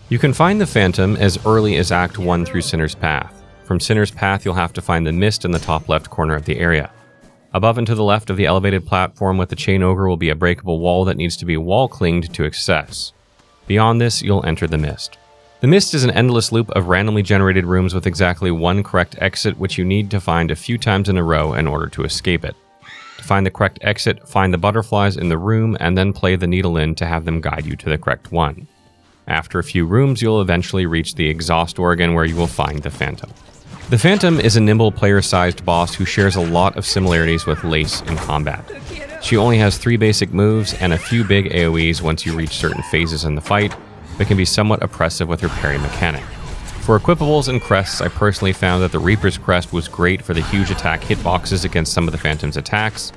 You can find the Phantom as early as Act 1 through Sinner's Path. From Sinner's Path, you'll have to find the mist in the top left corner of the area. Above and to the left of the elevated platform with the Chain Ogre will be a breakable wall that needs to be wall-clinged to access. Beyond this, you'll enter the mist. The mist is an endless loop of randomly generated rooms with exactly one correct exit, which you need to find a few times in a row in order to escape it. To find the correct exit, find the butterflies in the room and then play the needle in to have them guide you to the correct one. After a few rooms, you'll eventually reach the exhaust organ where you will find the Phantom. The Phantom is a nimble player-sized boss who shares a lot of similarities with Lace in combat. She only has 3 basic moves and a few big AoEs once you reach certain phases in the fight, but can be somewhat oppressive with her parry mechanic. For equipables and crests, I personally found that the Reaper's Crest was great for the huge attack hitboxes against some of the Phantom's attacks,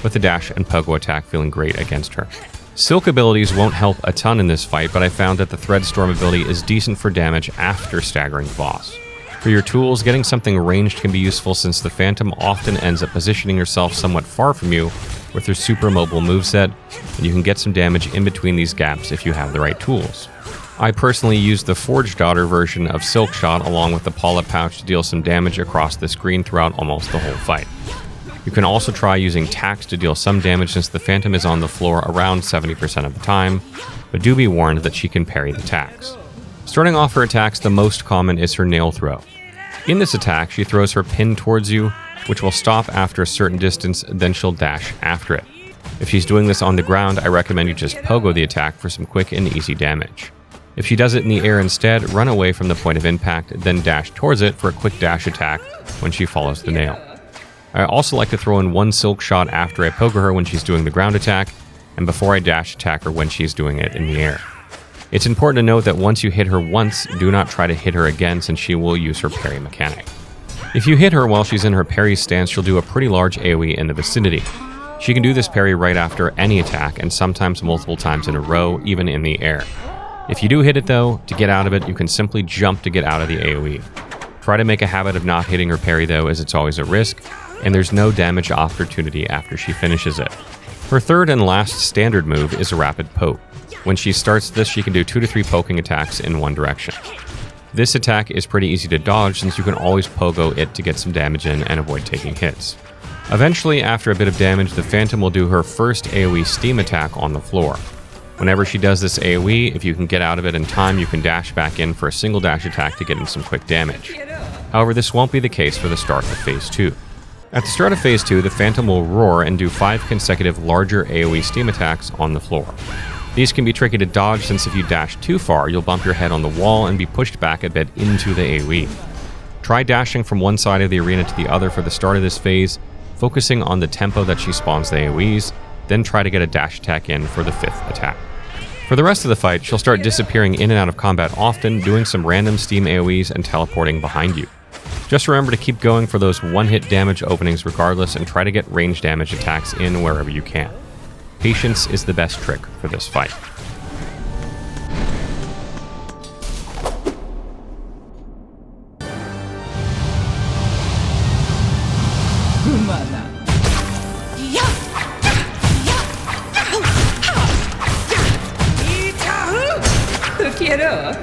with the dash and pogo attack feeling great against her. Silk abilities won't help a ton in this fight, but I found that the Threadstorm ability is decent for damage after staggering the boss. For your tools, getting something ranged can be useful since the Phantom often ends up positioning herself somewhat far from you with her super mobile moveset, and you can get some damage in between these gaps if you have the right tools. I personally used the Forged Daughter version of Silk Shot along with the Paula Pouch to deal some damage across the screen throughout almost the whole fight. You can also try using Tax to deal some damage since the Phantom is on the floor around 70% of the time, but do be warned that she can parry the Tax. Starting off her attacks, the most common is her Nail Throw. In this attack, she throws her pin towards you, which will stop after a certain distance, then she'll dash after it. If she's doing this on the ground, I recommend you just pogo the attack for some quick and easy damage. If she does it in the air instead, run away from the point of impact, then dash towards it for a quick dash attack when she follows the nail. I also like to throw in one Silk Shot after I pogo her when she's doing the ground attack, and before I dash attack her when she's doing it in the air. It's important to note that once you hit her once, do not try to hit her again since she will use her parry mechanic. If you hit her while she's in her parry stance, she'll do a pretty large AoE in the vicinity. She can do this parry right after any attack and sometimes multiple times in a row, even in the air. If you do hit it though, to get out of it, you can simply jump to get out of the AoE. Try to make a habit of not hitting her parry though, as it's always a risk, and there's no damage opportunity after she finishes it. Her third and last standard move is a Rapid Poke. When she starts this, she can do 2 to 3 poking attacks in one direction. This attack is pretty easy to dodge since you can always pogo it to get some damage in and avoid taking hits. Eventually, after a bit of damage, the Phantom will do her first AoE steam attack on the floor. Whenever she does this AoE, if you can get out of it in time, you can dash back in for a single dash attack to get in some quick damage. However, this won't be the case for the start of Phase 2. At the start of Phase 2, the Phantom will roar and do 5 consecutive larger AoE steam attacks on the floor. These can be tricky to dodge since if you dash too far, you'll bump your head on the wall and be pushed back a bit into the AoE. Try dashing from one side of the arena to the other for the start of this phase, focusing on the tempo that she spawns the AoEs, then try to get a dash attack in for the 5th attack. For the rest of the fight, she'll start disappearing in and out of combat often, doing some random steam AoEs and teleporting behind you. Just remember to keep going for those one-hit damage openings regardless and try to get range damage attacks in wherever you can. Patience is the best trick for this fight. Quiero.